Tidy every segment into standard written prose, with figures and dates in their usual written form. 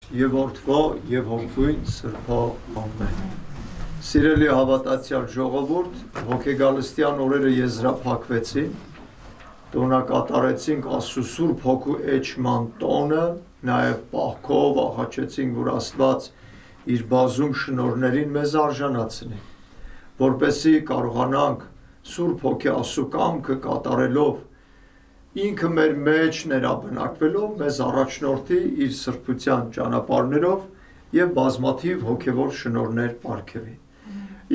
եւ Որդվո եւ Հոգվույն Սրբո ամեն։ Սիրելի հավատացյալ ժողովուրդ, հոգեգալստյան օրերը եզրափակվեցին, տոնակատարեցինք Աստծո Սուրբ Հոգու էջման տոնը, նաեւ պահքով աղաչեցինք, որ Աստված իր բազում շնորհներին մեզ արժանացնի, որպեսզի կարողանանք Սուրբ Հոգի Աստծո կամքը կատարելով ինքը մեր մեջ ներաբնակվելով մեզ առաջնորդի իր սրբության ճանապարհներով եւ բազմաթիվ հոգեվոր շնորհներ պարգևի։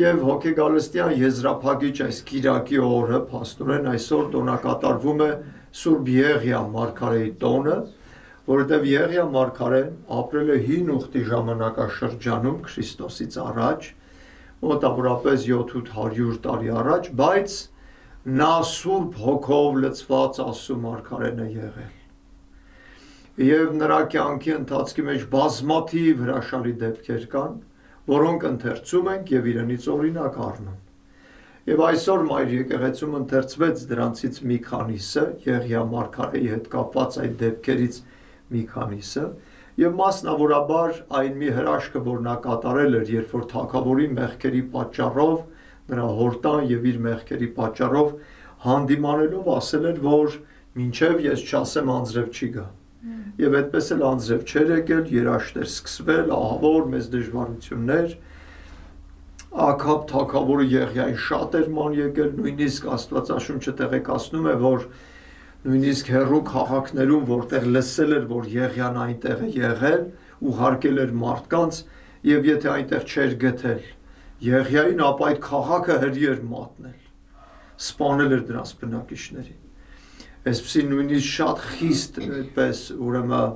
Եվ հոգեգալստյան եզրափակիչ այս կիրակի օրը փաստորեն այսօր տոնակատարվում է Սուրբ Եղիա մարգարեի տոնը, որովհետեւ Եղիա մարգարեն ապրել է հին ուխտի ժամանակաշրջանում Քրիստոսից առաջ, մոտավորապես 700 տարի առաջ, բայց նա Սուրբ Հոգով լցված Աստծո մարգարեն է եղել։ Եվ նրա կյանքի ընթացքի մեջ բազմաթիվ հրաշալի դեպքեր կան, որոնք ընթերցում ենք եւ իրենից օրինակ առնում։ Եվ այսօր Մայր եկեղեցում ընթերցվեց դրանցից մի քանիսը, Եղիա մարգարեի հետ կապված այդ դեպքերից մի քանիսը, եւ մասնավորաբար այն մի հրաշքը, որ նա կատարել էր, երբ որ թագավորի մեղքերի պատճառով նրա հորտան եւ իր մեղքերի պատճառով հանդիմանելով ասել էր, որ մինչև ես չասեմ անձրև չի գա։ Եվ այդպես էլ անձրև չէր եկել, երաշտեր սկսվել, ահավոր մեծ դժվարություններ։ Աքաբ թագավորը Եղիային շատ էր ման եկել, նույնիսկ Աստվածաշունչը տեղեկացնում է, որ նույնիսկ հեռու քաղաքներում, որտեղ լսել էր, որ Եղիան այնտեղ է եղել, ուղարկել էր մարդկանց, եւ եթե այնտեղ չէր գտել Եղիային, ապա այդ քաղաքը հրի էր մատնել, սպանել էր դրանց բնակիչներին։ Այսպիսի նույնիսկ շատ խիստ այդպես ուրեմն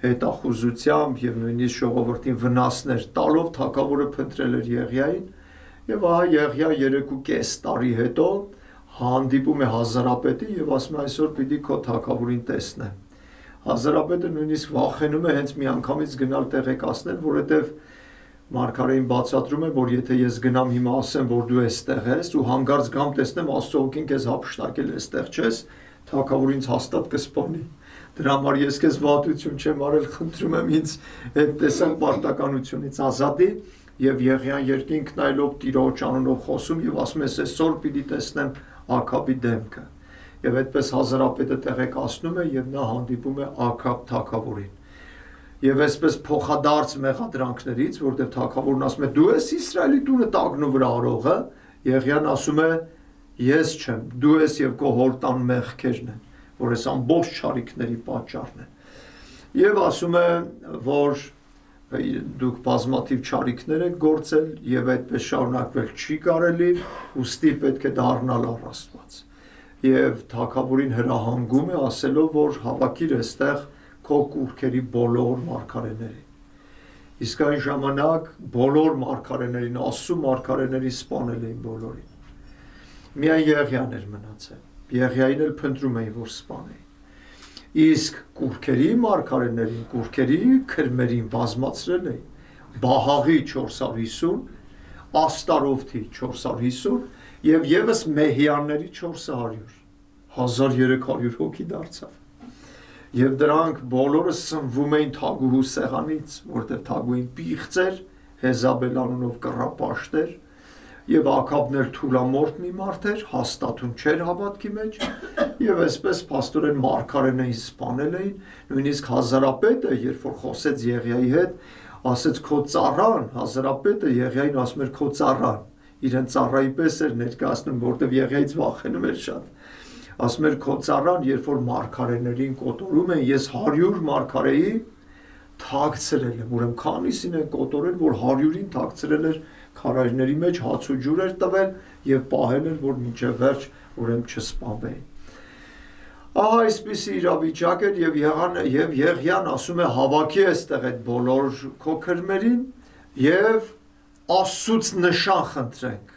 հետախուզությամբ եւ նույնիսկ ժողովրդին վնասներ տալով թագավորը փնտրել էր Եղիային, եւ ահա Եղիա 3.5 տարի հետո հանդիպում է Հազարապետի եւ ասում է այսօր պիտի քո թագավորին տեսնեմ։ Հազարապետը նույնիսկ վախենում է հենց միանգամից գնալ տեղեկացնել, որովհետեւ Մարգարեին բացատրում է, որ եթե ես գնամ հիմա ասեմ, որ դու այստեղ ես ու հանգարց գամ տեսնեմ Աստծո հոգին քեզ հափշտակել այստեղ չես, թագավորը ինձ հաստատ կսպանի։ Դրա համար ես քեզ վատություն չեմ արել, խնդրում եմ ինձ այդ տեսակ պարտականությունից ազատի, եւ Եղիան երկինք նայելով Տիրոջ անունով խոսում եւ ասում է այսօր պիտի տեսնեմ Աքաբի դեմքը։ Եվ այդպես Հազարապետը տեղեկացնում է եւ նա հանդիպում է Աքաբ թագավորին։ Եվ այսպես փոխադարձ մեղադրանքներից, որտեղ թագավորն ասում է դու ես Իսրայելի տունը տագնու վրա արողը, Եղիան ասում է ես չեմ, դու ես եւ քո հորտան մեղքերն են, որ այս ամբողջ չարիքների պատճառն են։ Եվ ասում է, որ դուք բազմաթիվ չարիքներ եք գործել եւ այդպես շարունակվել չի կարելի, ուստի պետք է դառնալ առ Աստված։ Եվ թագավորին հրահանգում է ասելով, որ հավաքիր այստեղ քո կուրքերի բոլոր մարգարեներին։ Իսկ այն ժամանակ բոլոր մարգարեներին, Աստծո մարգարեների սպանել էին բոլորին։ Միայն Եղիան էր մնացել։ Եղիային էլ փնտրում էին, որ սպանեին։ Իսկ կուրքերի մարգարեներին, կուրքերի քրմերին բազմացրել էին Բահաղի 450, Աստարովթի 450 եւ եւս Մեհիանների 400, 1300 հոգի դարձավ։ Եվ դրանք բոլորը սնվում էին թագուհու սեղանից, որտեղ թագուհին պիղծ էր, Հեզաբել անունով կռապաշտ էր, եւ Աքաբն էր թուլամորթ մի մարդ էր, հաստատուն չէր հավատքի մեջ, եւ այսպես փաստորեն մարգարեներին սպանել էին, նույնիսկ Հազարապետը, երբ որ խոսեց Եղիայի հետ, ասեց քո ծառան, Հազարապետը Եղիային ասում էր քո ծառան, իրեն ծառայի պես էր ներկայացնում, որտեղ Եղիայից վախենում էր շատ։ Ասում էր քո ծառան, երբ որ մարգարեներին կոտորում են, ես 100 մարգարեի թաքցրել եմ, ուրեմն քանիսին են կոտորել, որ 100-ին թաքցրել էր քարայրների մեջ, հաց ու ջուր էր տվել եւ պահել էր, որ մինչեւ վերջ ուրեմն չսպանվեին։ Ահա այսպիսի իրավիճակ էր եւ Եղիան ասում է հավաքի այստեղ այդ բոլոր քո քրմերին եւ Աստծուց նշան խնդրենք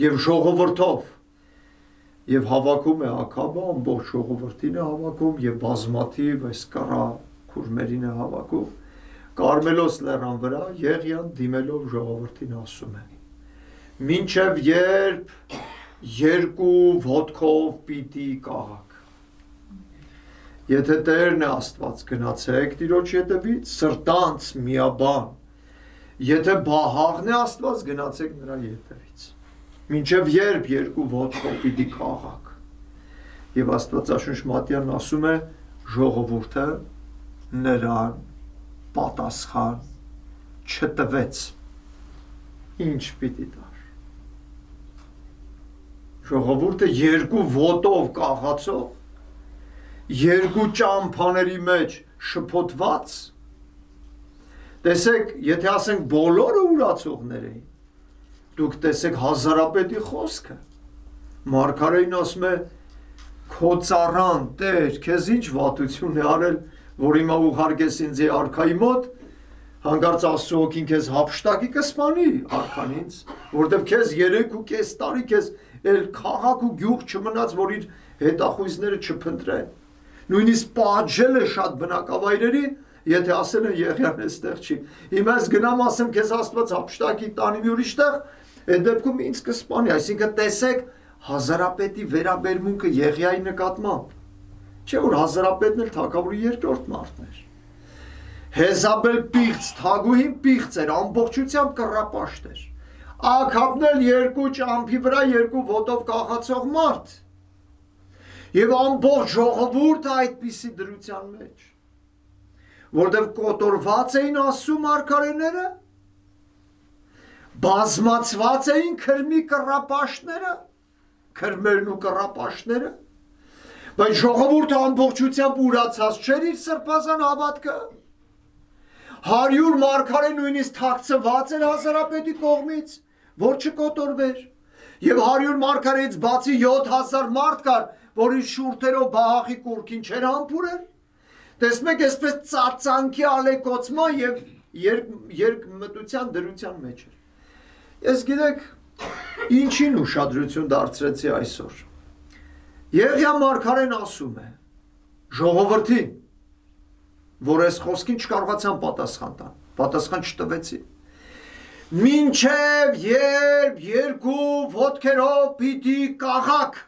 եւ ժողովրդով եւ հավաքում է Աքաբը, ամբողջ ժողովրդին է հավաքում եւ բազմաթիվ այս կռա քուրմերին է հավաքում։ Կարմելոս լեռան վրա Եղիան դիմելով ժողովրդին ասում է. մինչև երբ երկու ոտքով պիտի կաղաք։ Եթե Տերն է Աստված, գնացեք Տիրոջ ետևից, սրտանց միաբան։ Եթե Բահաղն է Աստված, գնացեք նրա ետևից։ Մինչև երբ երկու ոտքով պիտի կաղաք։ Եվ Աստվածաշունչ Մատթեոն ասում է, ժողովուրդը նրան պատասխան չտվեց։ Ինչ պիտի տար։ Ժողովուրդը երկու ոտով կաղացող, երկու ճամփաների մեջ շփոթված, տեսեք, եթե ասենք բոլորը ուրացողներ էին, դուք տեսեք հազարապետի խոսքը, մարգարեին ասում է, քո ծառան, Տեր, քեզ ինչ վատություն է արել, որ հիմա ուղարկես ինձ արքայի մոտ, հանկարծ Աստծո հոգին քեզ հափշտակի կսպանի արքան ինձ, որտեվ քեզ 3.5 տարի քեզ էլ քաղաք ու գյուղ չմնաց, որ իր հետախույզները չփնտրեն։ Նույնիսկ պատժել է շատ բնակավայրերի, եթե ասել են Եղիան այստեղ չի։ Հիմա ես գնամ ասեմ քեզ Աստված հափշտակի տանի մի ուրիշ տեղ, այդ դեպքում ինձ կսպանի, այսինքն տեսեք հազարապետի վերաբերմունքը Եղիայի նկատմամբ։ Չէ՞ որ հազարապետն էլ թագավորի երկրորդ մարդն էր։ Հեզաբել պիղծ, թագուհին պիղծ էր, ամբողջությամբ կռապաշտ էր։ Աքաբն էլ երկու ճամփի վրա երկու ոտով կախացող մարդ։ Եվ ամբողջ ժողովուրդը այդպիսի դրության մեջ, որտև կոտորված էին Աստծո մարգարեները, բազմացված էին քրմի կռապաշտները, քրմերն ու կռապաշտները, բայց ժողովուրդը ամբողջությամբ ուրացած չէր իր սրբազան հավատքը, 100 մարգարե նույնիսկ թաքցված էր հազարապետի կողմից, որ չկոտորվեր, եւ 100 մարգարեից բացի 7000 մարդ կար, որ իր շուրթերով Բահաղի կուռքին չէր համբուրել։ Տեսնում եք, այսպես ծածանքի ալեկոծման եւ երկմտության դրության մեջ էր։ Ես գիտեք, ինչին ուշադրություն դարձրեցի այսօր։ Եղիա մարգարեն ասում է ժողովրդին, որ այս խոսքին չկարողացան պատասխան տան, պատասխան չտվեցին։ Մինչև երբ երկու ոտքերով պիտի կաղաք։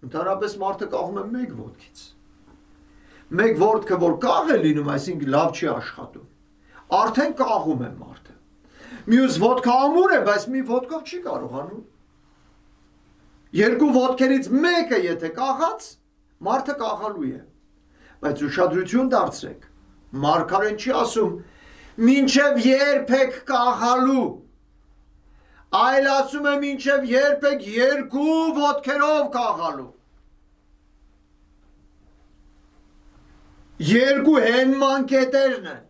Ընդհանրապես մարդը կաղում է մեկ ոտքից։ Մեկ ոտքը որ կաղ է լինում, այսինքն լավ չի աշխատում։ Արդեն կաղում է մարդը։ Մյուս ոտքը ամուր է, բայց մի ոտքով չի կարողանում։ Երկու ոտքերից մեկը եթե կաղած, մարդը կաղալու է։ Բայց ուշադրություն դարձրեք, մարգարեն չի ասում, մինչև երբ եք կաղալու, այլ ասում է մինչև երբ եք երկու ոտքերով կաղալու։ Երկու հենման կետերն են,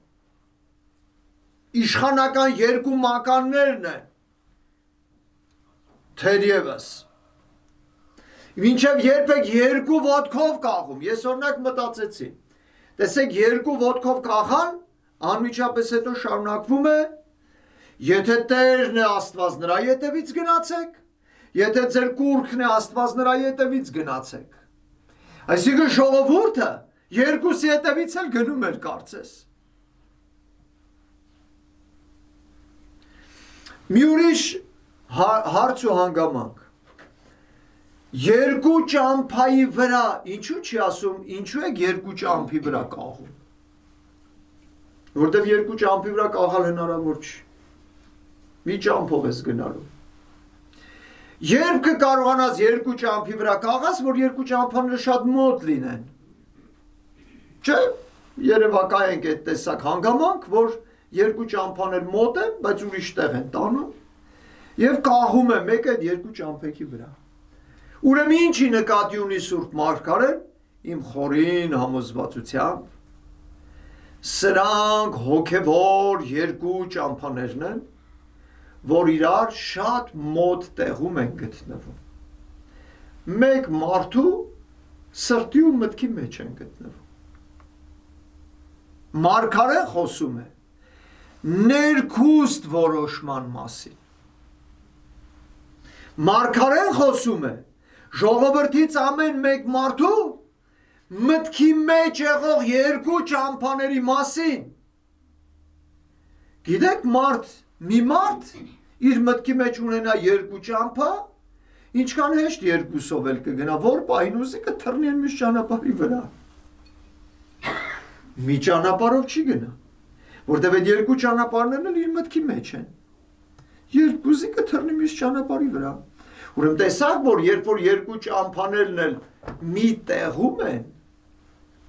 իշխանական երկու մականներն են, թերևս։ Մինչև երբ եք երկու ոտքով կաղում, ես օրինակ մտածեցի, տեսեք երկու ոտքով կաղան, անմիջապես հետո շարունակվում է, եթե Տերն է Աստված նրա ետևից գնացեք, եթե ձեր կուռքն է Աստված նրա ետևից գնացեք։ Այսինքն ժողովուրդը երկուսի ետևից էլ գնում էր կարծես։ Մի ուրիշ հարց ու հանգամանք։ Երկու ճամփայի վրա, ինչու չի ասում, ինչու եք երկու ճամփի վրա կաղում։ Որտև երկու ճամփի վրա կաղալ հնարավոր չի։ Մի ճամփով ես գնալու։ Երբ կկարողանաս երկու ճամփի վրա կաղաս, որ երկու ճամփաները շատ մոտ լինեն։ Չէ, երևակայենք այդ տեսակ հանգամանք, որ երկու ճամփաներ մոտ են, բայց ուրիշ տեղ են տանում, եւ կաղում է մեկը այդ երկու ճամփեքի վրա։ Ուրեմն ինչի նկատի ունի Սուրբ Մարգարեն, իմ խորին համոզվածությամբ, սրանք հոգևոր երկու ճամփաներն են, որ իրար շատ մոտ տեղում են գտնվում։ Մեկ մարդու սրտի ու մտքի մեջ են գտնվում։ Մարգարեն խոսում է ներքուստ որոշման մասին։ Մարգարեն խոսում է ժողովրդից ամեն մեկ մարդու մտքի մեջ եղող երկու ճամփաների մասին։ Գիտեք, մի մարդ իր մտքի մեջ ունենա երկու ճամփա ինչքան հեշտ երկուսով էլ կգնա, որ պահին ուզի կթռնի այն մյուս ճանապարհի վրա։ Մի ճանապարհով չի գնա, որտեղ այդ երկու ճանապարհներն էլ իր մտքի մեջ են։ Երկուսի կթռնի մյուս ճանապարհի վրա։ Ուրեմն տեսակ, որ երբ որ երկու ճամփաներն էլ մի տեղում են,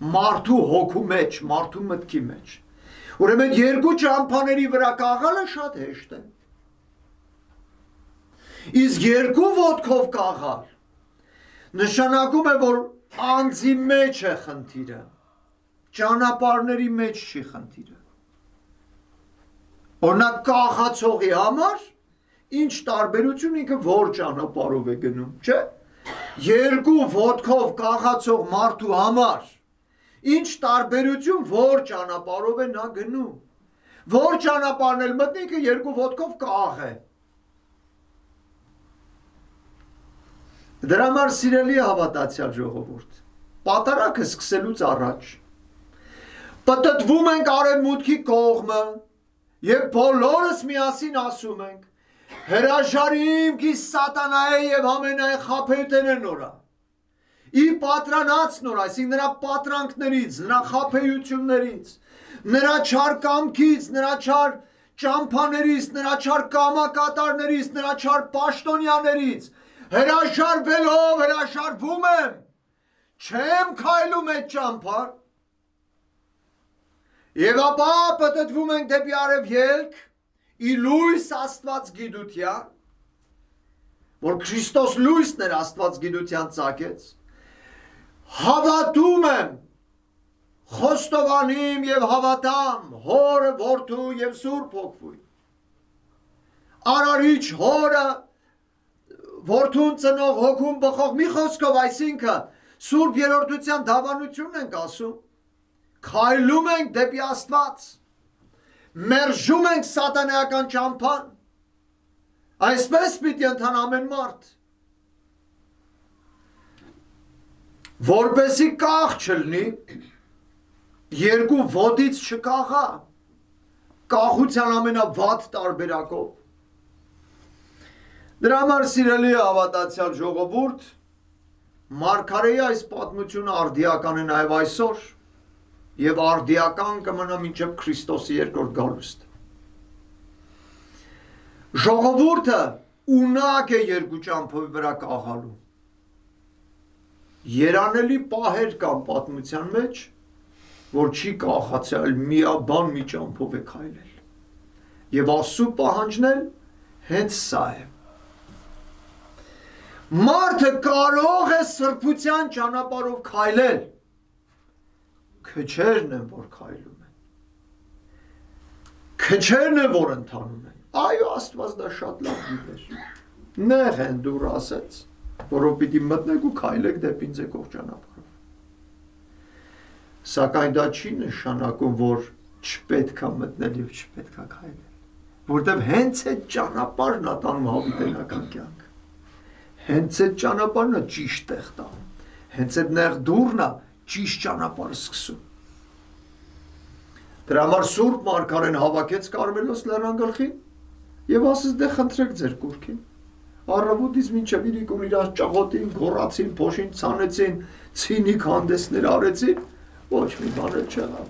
մարդու հոգու մեջ, մարդու մտքի մեջ, ուրեմն երկու ճամփաների վրա կաղալը շատ հեշտ է։ Իսկ երկու ոտքով կաղալ նշանակում է, որ անձի մեջ է խնդիրը, ճանապարհների մեջ չի խնդիրը։ Օրինակ կաղացողի համար ինչ տարբերություն ինքը որ ճանապարհով է գնում, չէ՞։ Երկու ոտքով կաղացող մարդու համար ինչ տարբերություն որ ճանապարհով է նա գնում։ Որ ճանապարհն էլ մտնի ինքը երկու ոտքով կաղ է։ Դրա համար սիրելի հավատացյալ ժողովուրդ, պատարագը սկսելուց առաջ պտտվում ենք արևմուտքի կողմը եւ բոլորս միասին ասում ենք. հրաժարիմ գիս սատանայի եւ ամենայն խաբեութենը նորա։ Ի պատրանած նոր, այսինքն նրա պատրանքներից, նրա խաբեություններից, նրա չար կամքից, նրա չար ճամփաներից, նրա չար կամակատարներից, նրա չար պաշտոնյաներից հրաժարվելով հրաժարվում եմ, չեմ քայլում այդ ճամփար, եւ ապա պտտվում ենք դեպի արևելք, ի լույս Աստված գիտության, որ Քրիստոս լույսն էր Աստված գիտության ծագեց, հավատում եմ, խոստովանիմ եւ հավատամ Հորը, Որդու եւ Սուրբ Հոգու, Արարիչ Հորը, Որդուն ծնող Հոգուն բխող, մի խոսքով, այսինքն Սուրբ Երրորդության դավանությունն ենք ասում, քայլում ենք դեպի Աստված, մերժում ենք սատանայական ճամփան, այսպես պիտի ընթանա ամեն մարդ, որպեսի կաղ չլնի, երկու ոտից չկաղա, կաղության ամենավատ տարբերակով։ Դրա համար սիրելի հավատացյալ ժողովուրդ, Մարգարեի այս պատմությունը արդիական է նաև այսօր եւ արդիական կմնա մինչեւ Քրիստոսի երկրորդ գալուստը։ Ժողովուրդը ունակ է երկու ճամփովի վրա կաղալու։ Երանելի պահեր կան պատմության մեջ, որ չի կաղացել միաբան մի ճամփով է քայլել։ Եվ Աստծո պահանջն էլ հենց սա է։ Մարդը կարող է սրբության ճանապարհով քայլել, քչերն են, որ քայլում են, քչերն են, որ ընթանում են, այո, Աստված դա շատ լավ գիտեր, նեղ են դուր ասեց, որով պիտի մտնեք ու քայլեք դեպի ինձ եկող ճանապարհով, սակայն դա չի նշանակում, որ չպետք է մտնել և չպետք է քայլել, որտև հենց այդ ճանապարհն է տանում հավիտենական կյանք, հենց այդ ճանապարհն է ճիշտ տեղ տանում, հենց այդ նեղ դուռն է ճիշտ ճանապարհը սկսում։ Դրա համար Սուրբ Մարգարեն հավաքեց Կարմելոս լեռան գլխին եւ ասեց՝ դե խնդրեք ձեր կուռքին։ Առավոտից մինչև իրիկուն իրար ճաղոտին, գոռացին, փոշին ցանեցին, ցինիկ հանդեսներ արեցին, ոչ մի բան չեղավ։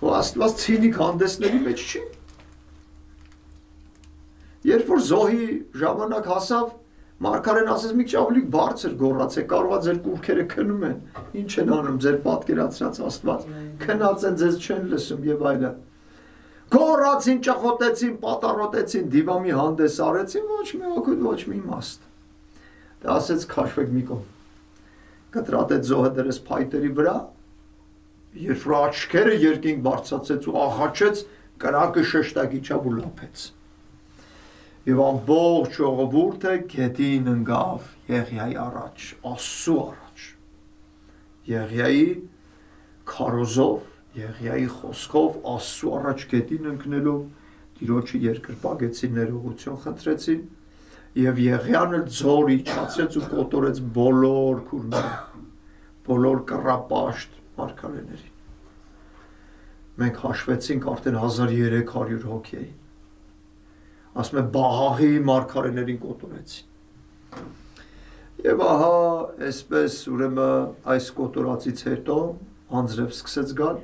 Ու Աստված ցինիկ հանդեսների մեջ չի։ Երբ որ զոհի ժամանակ հասավ, Մարգարեն ասեց՝ մի քիչ ավելի բարձր գոռացեք, կարողա ձեր կուռքերը քնում են, ինչ են անում ձեր պատկերացրած Աստված, քնած են, ձեզ չեն լսում եւ այլն։ Գոռացին, ճախոտեցին, պատառոտեցին, դիվամի հանդես արեցին, ոչ մի օգուտ, ոչ մի իմաստ։ Դա ասեց քաշվեք մի կողմ։ Կտրատեց զոհը դրեց փայտերի վրա, երբ որ աչքերը երկինք բարձրացեց ու աղաչեց, կրակը շեշտակի չափ ու լափեց։ Եվ ամբողջ ժողովուրդը գետին ընկավ Եղիայի առաջ, Աստծու առաջ։ Եղիայի քարոզով, Եղիայի խոսքով Աստծու առաջ գետին ընկնելով Տիրոջը երկրպագեցին, ներողություն խնդրեցին եւ Եղիան ձոր իջացրեց ու կոտորեց բոլոր քուրները, բոլոր կռապաշտ մարգարեներին։ Մենք հաշվեցինք արդեն 1300 հոգի էին։ Ասում է Բահաղի մարգարեներին կոտորեցին, Եվ ահա այսպես ուրեմն այս կոտորածից հետո անձրև սկսեց գալ,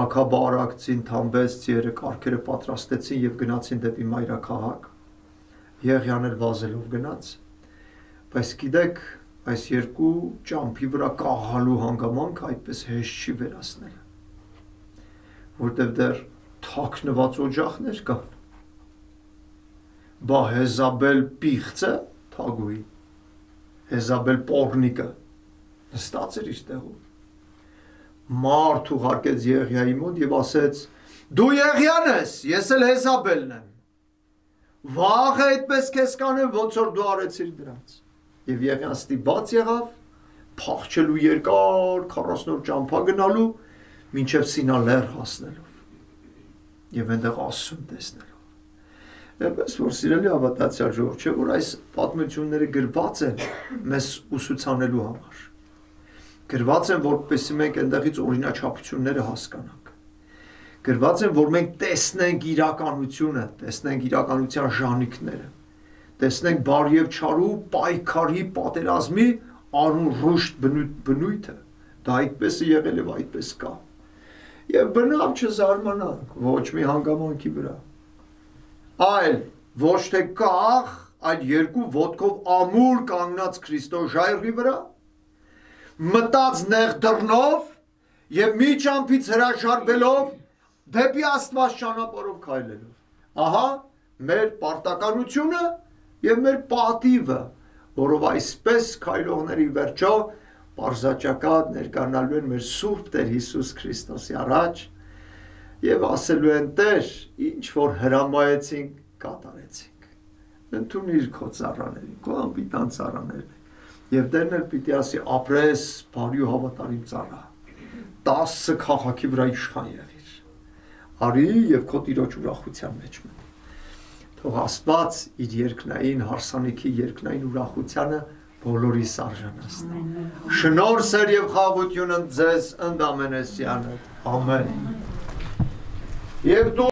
աքաբարակցին թամբեց, ծիերը կարգերը պատրաստեցին եւ գնացին դեպի մայրաքաղաք, Եղիան էլ վազելով գնաց, բայց գիտեք, այս երկու ճամփի վրա կաղալու հանգամանքը այդպես հեշտ չի վերացնել, որտեղ դեռ թաքնված օջախներ կան, բա Հեզաբել պիղծը թագուհի, Հեզաբել պոռնիկը նստած էր իր տեղում, մարդ ուղարկեց Եղիայի մոտ եւ ասեց. Դու Եղիան ես, ես էլ Հեզաբելն եմ, վաղ այդպես քեզ կանեմ, ոնց որ դու արեցիր դրանց, եւ Եղիան ստիպված եղավ փախչելու երկար 40 օր ճամփա գնալու մինչև Սինա լեռ հասնելով եւ այնտեղ Աստծուն տեսնելով։ Այնպես որ սիրելի հավատացյալ ժողովուրդ, չէ՞ որ այս պատմությունները գրված են մեզ ուսուցանելու համար։ Գրված են, որպեսզի մենք այնտեղից օրինաչափությունները հասկանանք։ Գրված են, որ մենք տեսնենք իրականությունը, տեսնենք իրականության ժանիքները, տեսնենք բարի եւ չարու պայքարի պատերազմի անուռուշտ բնույթը։ Դա այդպես է եղել եւ այդպես կա։ Եվ բնավ չզարմանանք ոչ մի հանգամանքի վրա։ Այլ ոչ թե կախ, այլ երկու ոտքով ամուր կանգնած Քրիստոս ժայռի վրա, մտած նեղ դռնով եւ մի ճամփից հրաժարվելով դեպի Աստված ճանապարհով քայլելով։ Ահա մեր պարտականությունը եւ մեր պատիվը, որով այսպես քայլողների վերջո պարզաճակատ ներկայանալու են մեր Սուրբ Տեր Հիսուս Քրիստոսի առաջ եւ ասելու են Տեր, ինչ որ հրամայեցինք, կատարեցինք։ Ընդունիր քո ծառաներին, քո անպիտան ծառաներին։ Եվ Տերն էլ պիտի ասի ապրես բարի ու հավատարիմ ծառա, 10 քաղաքի վրա իշխան եղիր, արի եւ քո Տիրոջ ուրախության մեջ մտնի։ Թող Աստված իր երկնային հարսանիքի երկնային ուրախությանը բոլորիս արժանացնի։ Շնորհ սեր եւ խաղաղություն ձեզ ընդամենեսյանը։ Ամեն։ Եվ